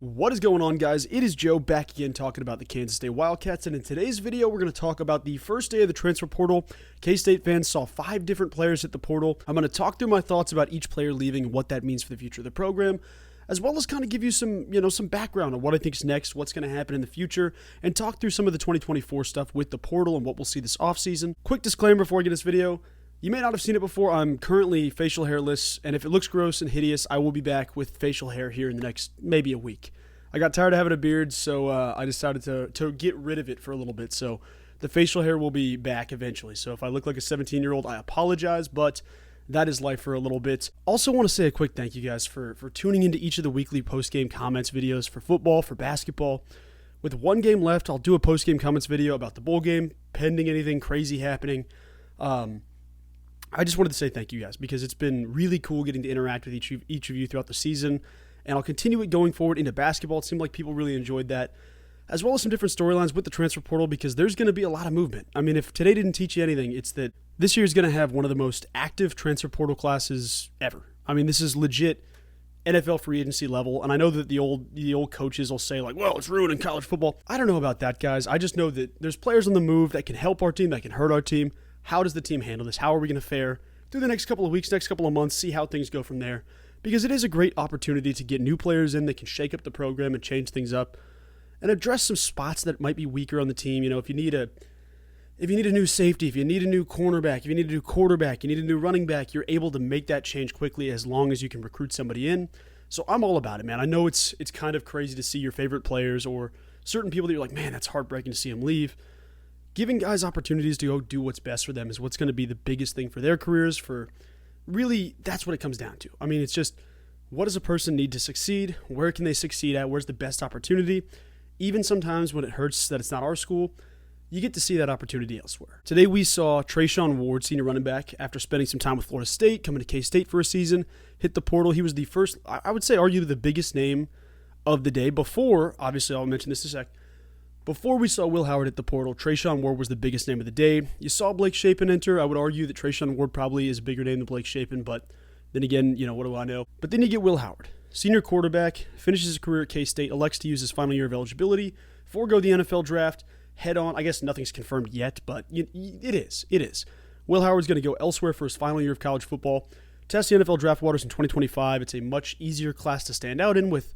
What is going on, guys? It is Joe back again talking about the Kansas State Wildcats, and in today's video we're going to talk about the first day of the transfer portal. K-State fans saw 5 different players hit the portal. I'm going to talk through my thoughts about each player leaving and what that means for the future of the program, as well as kind of give you some background on what I think is next, what's going to happen in the future, and talk through some of the 2024 stuff with the portal and what we'll see this offseason. Quick disclaimer before I get this video. You may not have seen it before. I'm currently facial hairless, and if it looks gross and hideous, I will be back with facial hair here in the next maybe a week. I got tired of having a beard, so I decided to get rid of it for a little bit. So the facial hair will be back eventually. So if I look like a 17-year-old, I apologize, but that is life for a little bit. Also want to say a quick thank you guys for tuning into each of the weekly post-game comments videos for football, for basketball. With one game left, I'll do a post-game comments video about the bowl game, pending anything crazy happening. I just wanted to say thank you guys because it's been really cool getting to interact with each of you throughout the season, and I'll continue it going forward into basketball. It seemed like people really enjoyed that, as well as some different storylines with the transfer portal because there's going to be a lot of movement. I mean, if today didn't teach you anything, it's that this year is going to have one of the most active transfer portal classes ever. I mean, this is legit NFL free agency level, and I know that the old coaches will say like, well, it's ruining college football. I don't know about that, guys. I just know that there's players on the move that can help our team, that can hurt our team. How does the team handle this? How are we going to fare through the next couple of weeks, next couple of months, see how things go from there? Because it is a great opportunity to get new players in that can shake up the program and change things up and address some spots that might be weaker on the team. You know, if you need a new safety, if you need a new cornerback, if you need a new quarterback, you need a new running back, you're able to make that change quickly as long as you can recruit somebody in. So I'm all about it, man. I know it's kind of crazy to see your favorite players or certain people that you're like, man, that's heartbreaking to see them leave. Giving guys opportunities to go do what's best for them is what's going to be the biggest thing for their careers. For really, that's what it comes down to. I mean, it's just, what does a person need to succeed? Where can they succeed at? Where's the best opportunity? Even sometimes when it hurts that it's not our school, you get to see that opportunity elsewhere. Today we saw Treshaun Ward, senior running back, after spending some time with Florida State, coming to K-State for a season, hit the portal. He was the first, I would say, arguably the biggest name of the day. Before, obviously I'll mention this in a sec, before we saw Will Howard hit the portal, Treshaun Ward was the biggest name of the day. You saw Blake Shapen enter. I would argue that Treshaun Ward probably is a bigger name than Blake Shapen, but then again, what do I know? But then you get Will Howard, senior quarterback, finishes his career at K-State, elects to use his final year of eligibility, forego the NFL draft, head on. I guess nothing's confirmed yet, but it is. Will Howard's going to go elsewhere for his final year of college football, test the NFL draft waters in 2025. It's a much easier class to stand out in with,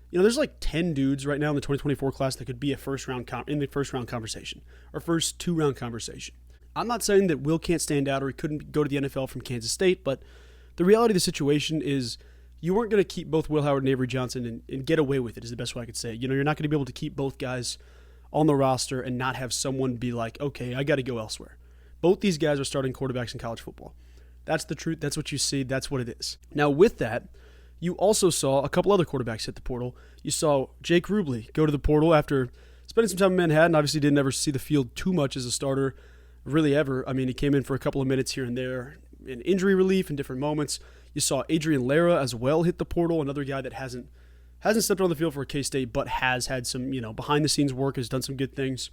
there's like 10 dudes right now in the 2024 class that could be in the first round conversation or first 2-round conversation. I'm not saying that Will can't stand out or he couldn't go to the NFL from Kansas State, but the reality of the situation is you weren't going to keep both Will Howard and Avery Johnson and get away with it is the best way I could say it. You're not going to be able to keep both guys on the roster and not have someone be like, okay, I got to go elsewhere. Both these guys are starting quarterbacks in college football. That's the truth. That's what you see. That's what it is. Now with that, you also saw a couple other quarterbacks hit the portal. You saw Jake Rubley go to the portal after spending some time in Manhattan. Obviously didn't ever see the field too much as a starter, really ever. I mean, he came in for a couple of minutes here and there in injury relief in different moments. You saw Adryan Lara as well hit the portal, another guy that hasn't stepped on the field for K-State, but has had some, behind-the-scenes work, has done some good things.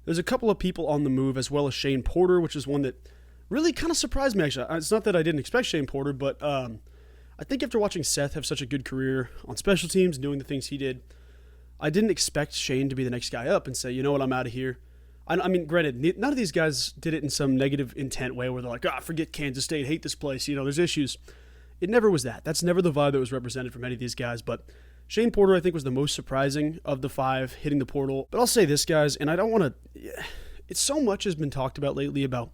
There's a couple of people on the move, as well as Shane Porter, which is one that really kind of surprised me, actually. It's not that I didn't expect Shane Porter, but I think after watching Seth have such a good career on special teams, doing the things he did, I didn't expect Shane to be the next guy up and say, you know what, I'm out of here. I mean, granted, none of these guys did it in some negative intent way where they're like, forget Kansas State, hate this place, there's issues. It never was that. That's never the vibe that was represented from any of these guys, but Shane Porter, I think, was the most surprising of the 5 hitting the portal. But I'll say this, guys, and I don't want to... It's so much has been talked about lately about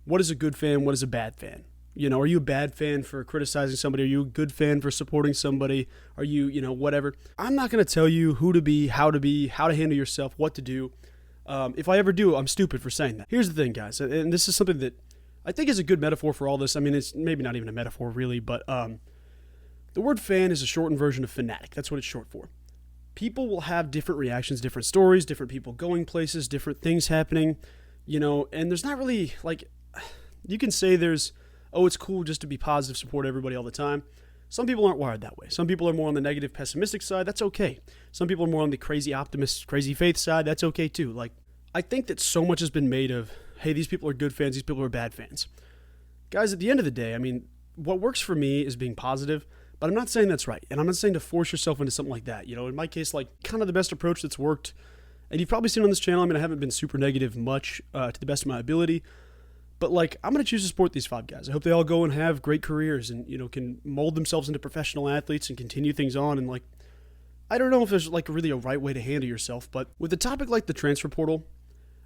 what is a good fan, what is a bad fan. Are you a bad fan for criticizing somebody? Are you a good fan for supporting somebody? Are you, whatever? I'm not going to tell you who to be, how to handle yourself, what to do. If I ever do, I'm stupid for saying that. Here's the thing, guys, and this is something that I think is a good metaphor for all this. I mean, it's maybe not even a metaphor, really, but the word fan is a shortened version of fanatic. That's what it's short for. People will have different reactions, different stories, different people going places, different things happening, and there's not really, you can say there's, it's cool just to be positive, support everybody all the time. Some people aren't wired that way. Some people are more on the negative, pessimistic side. That's okay. Some people are more on the crazy optimist, crazy faith side. That's okay too. I think that so much has been made of, hey, these people are good fans, these people are bad fans. Guys, at the end of the day, I mean, what works for me is being positive, But I'm not saying that's right. And I'm not saying to force yourself into something like that. In my case, like kind of the best approach that's worked, and you've probably seen on this channel, I haven't been super negative much to the best of my ability. But like, I'm going to choose to support these 5 guys. I hope they all go and have great careers and, can mold themselves into professional athletes and continue things on. And like, I don't know if there's like really a right way to handle yourself, but with a topic like the transfer portal,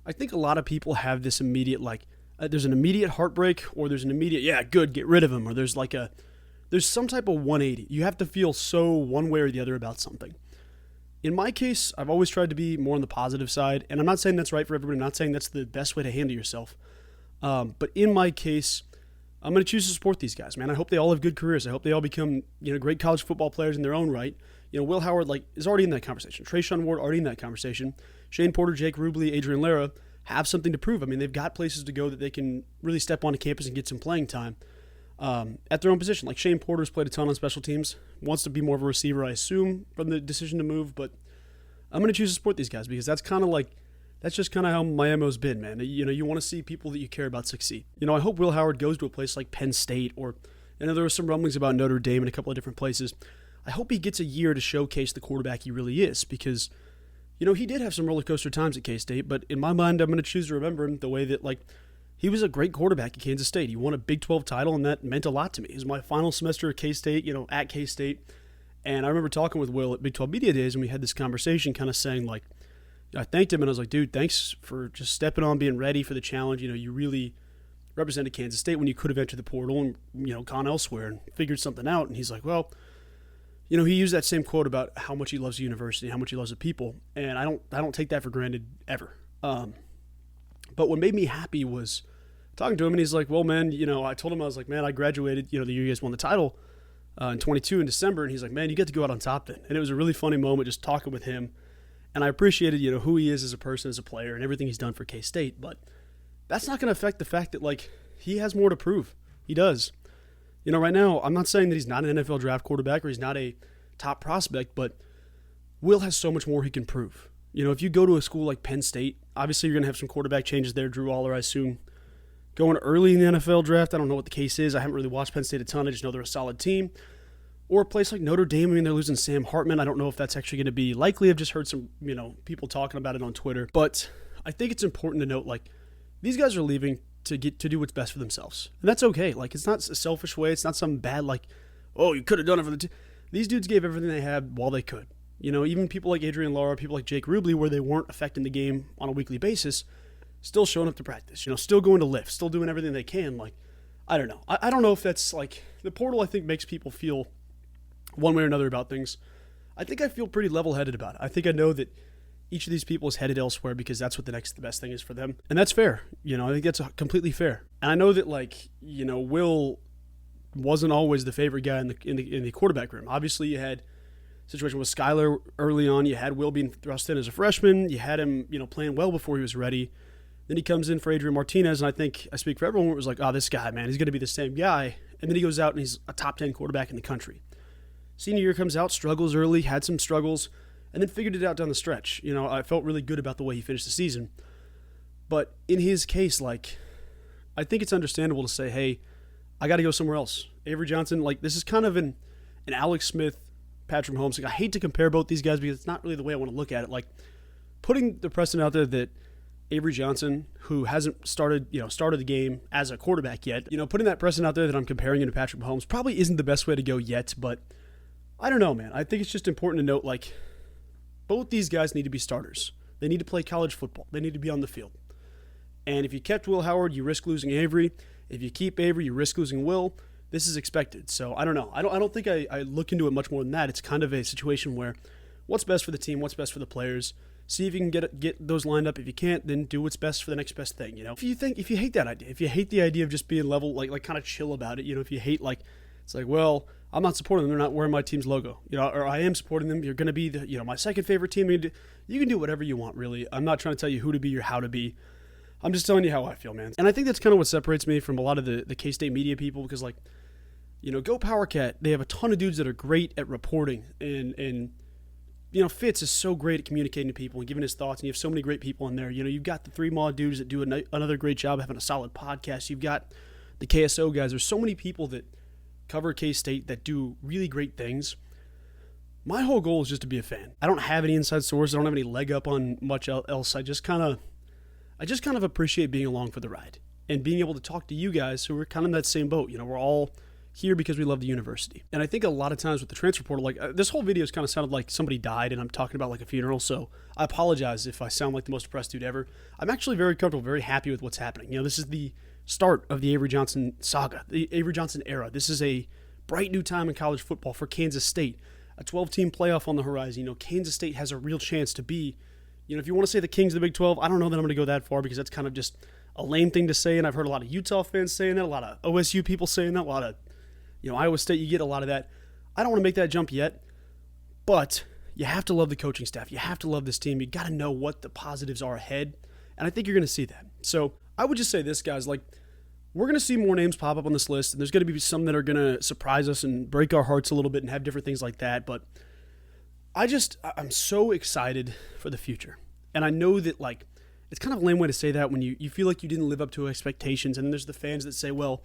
I think a lot of people have this immediate, like, there's an immediate heartbreak, or there's an immediate, yeah, good, get rid of him, or there's some type of 180. You have to feel so one way or the other about something. In my case, I've always tried to be more on the positive side, and I'm not saying that's right for everybody. I'm not saying that's the best way to handle yourself. But in my case, I'm going to choose to support these guys, man. I hope they all have good careers. I hope they all become, great college football players in their own right. Will Howard, is already in that conversation. Treshaun Ward already in that conversation. Shane Porter, Jake Rubley, Adryan Lara have something to prove. They've got places to go that they can really step onto campus and get some playing time at their own position. Like Shane Porter's played a ton on special teams, wants to be more of a receiver, I assume, from the decision to move. But I'm going to choose to support these guys because that's just kind of how my MO's been, man. You want to see people that you care about succeed. I hope Will Howard goes to a place like Penn State, or I know there were some rumblings about Notre Dame and a couple of different places. I hope he gets a year to showcase the quarterback he really is, because he did have some roller coaster times at K-State, but in my mind, I'm going to choose to remember him the way that, he was a great quarterback at Kansas State. He won a Big 12 title, and that meant a lot to me. It was my final semester at K-State, at K-State, and I remember talking with Will at Big 12 Media Days, and we had this conversation kind of saying, I thanked him, and I was like, dude, thanks for just stepping on, being ready for the challenge. You really represented Kansas State when you could have entered the portal and, gone elsewhere and figured something out. And he's like, well, he used that same quote about how much he loves the university, how much he loves the people, and I don't take that for granted ever. But what made me happy was talking to him, and he's like, well, man, I told him, I was like, man, I graduated, the year you guys won the title in 22 in December, and he's like, man, you get to go out on top then. And it was a really funny moment just talking with him, and I appreciated, who he is as a person, as a player, and everything he's done for K-State, but that's not going to affect the fact that, he has more to prove. He does. Right now, I'm not saying that he's not an NFL draft quarterback or he's not a top prospect, but Will has so much more he can prove. If you go to a school like Penn State, obviously you're going to have some quarterback changes there. Drew Aller, I assume, going early in the NFL draft. I don't know what the case is. I haven't really watched Penn State a ton. I just know they're a solid team. Or a place like Notre Dame. They're losing Sam Hartman. I don't know if that's actually going to be likely. I've just heard some, people talking about it on Twitter. But I think it's important to note, these guys are leaving to do what's best for themselves. And that's okay. It's not a selfish way. It's not some bad, oh, you could have done it for the team. These dudes gave everything they had while they could. Even people like Adryan Lara, people like Jake Rubley, where they weren't affecting the game on a weekly basis, still showing up to practice, still going to lift, still doing everything they can. I don't know. I don't know if that's, the portal, I think, makes people feel one way or another about things. I think I feel pretty level-headed about it. I think I know that each of these people is headed elsewhere because that's what the best thing is for them. And that's fair. I think that's completely fair. And I know that, Will wasn't always the favorite guy in the quarterback room. Obviously, you had a situation with Skyler early on. You had Will being thrust in as a freshman. You had him, playing well before he was ready. Then he comes in for Adrian Martinez, and I think I speak for everyone. It was like, oh, this guy, man, he's going to be the same guy. And then he goes out and he's a top 10 quarterback in the country. Senior year comes out, struggles early, had some struggles, and then figured it out down the stretch. I felt really good about the way he finished the season. But in his case, I think it's understandable to say, hey, I got to go somewhere else. Avery Johnson, this is kind of an Alex Smith, Patrick Mahomes. I hate to compare both these guys because it's not really the way I want to look at it. Putting the precedent out there that Avery Johnson, who hasn't started the game as a quarterback yet, putting that precedent out there that I'm comparing him to Patrick Mahomes probably isn't the best way to go yet, but I don't know, man. I think it's just important to note, both these guys need to be starters. They need to play college football. They need to be on the field. And if you kept Will Howard, you risk losing Avery. If you keep Avery, you risk losing Will. This is expected. So I don't know. I don't think I look into it much more than that. It's kind of a situation where what's best for the team, what's best for the players. See if you can get those lined up. If you can't, then do what's best for the next best thing. If you hate that idea, if you hate the idea of just being level, kind of chill about it. If you hate it's well, I'm not supporting them. They're not wearing my team's logo. Or I am supporting them. You're going to be my second favorite team. You can do whatever you want, really. I'm not trying to tell you who to be or how to be. I'm just telling you how I feel, man. And I think that's kind of what separates me from a lot of the K-State media people because, Go Power Cat, they have a ton of dudes that are great at reporting. And Fitz is so great at communicating to people and giving his thoughts. And you have so many great people in there. You've got the 3 Mod dudes that do another great job having a solid podcast. You've got the KSO guys. There's so many people that cover K-State that do really great things. My whole goal is just to be a fan. I don't have any inside source. I don't have any leg up on much else. I just kind of appreciate being along for the ride and being able to talk to you guys who are kind of in that same boat. You know, we're all here because we love the university. And I think a lot of times with the transfer portal, like this whole video has kind of sounded like somebody died and I'm talking about like a funeral. So I apologize if I sound like the most depressed dude ever. I'm actually very comfortable, very happy with what's happening. You know, this is the start of the Avery Johnson saga, the Avery Johnson era. This is a bright new time in college football for Kansas State. A 12-team playoff on the horizon. You know, Kansas State has a real chance to be, you know, if you want to say the Kings of the Big 12, I don't know that I'm going to go that far because that's kind of just a lame thing to say. And I've heard a lot of Utah fans saying that, a lot of OSU people saying that, a lot of, you know, Iowa State, you get a lot of that. I don't want to make that jump yet, but you have to love the coaching staff. You have to love this team. You got to know what the positives are ahead. And I think you're going to see that. So I would just say this, guys, like, we're going to see more names pop up on this list, and there's going to be some that are going to surprise us and break our hearts a little bit and have different things like that. But I'm so excited for the future. And I know that, like, it's kind of a lame way to say that when you feel like you didn't live up to expectations. And then there's the fans that say, well,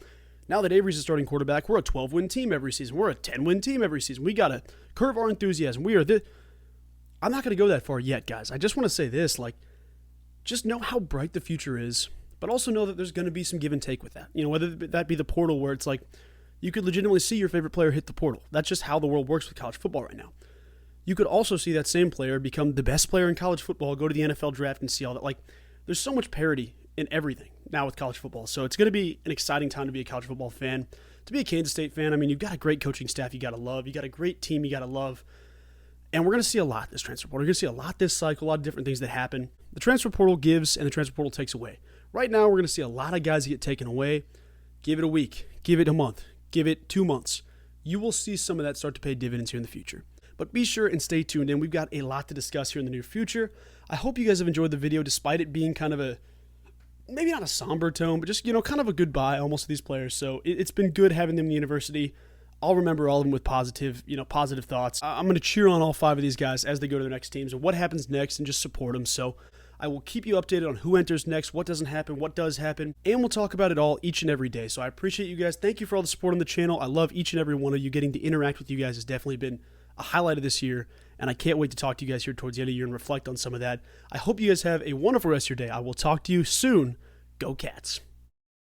now that Avery's a starting quarterback, we're a 12-win team every season. We're a 10-win team every season. We got to curb our enthusiasm. I'm not going to go that far yet, guys. I just want to say this, like, just know how bright the future is. But also know that there's going to be some give and take with that. You know, whether that be the portal where it's like you could legitimately see your favorite player hit the portal. That's just how the world works with college football right now. You could also see that same player become the best player in college football, go to the NFL draft and see all that. Like, there's so much parity in everything now with college football. So it's going to be an exciting time to be a college football fan. To be a Kansas State fan, I mean, you've got a great coaching staff you got to love. You got a great team you got to love. And we're going to see a lot this transfer portal. We're going to see a lot this cycle, a lot of different things that happen. The transfer portal gives and the transfer portal takes away. Right now, we're going to see a lot of guys get taken away. Give it a week. Give it a month. Give it 2 months. You will see some of that start to pay dividends here in the future. But be sure and stay tuned in. We've got a lot to discuss here in the near future. I hope you guys have enjoyed the video despite it being kind of a, maybe not a somber tone, but just, you know, kind of a goodbye almost to these players. So it's been good having them in the university. I'll remember all of them with positive thoughts. I'm going to cheer on all 5 of these guys as they go to their next teams and what happens next and just support them. So I will keep you updated on who enters next, what doesn't happen, what does happen, and we'll talk about it all each and every day. So I appreciate you guys. Thank you for all the support on the channel. I love each and every one of you. Getting to interact with you guys has definitely been a highlight of this year, and I can't wait to talk to you guys here towards the end of the year and reflect on some of that. I hope you guys have a wonderful rest of your day. I will talk to you soon. Go Cats.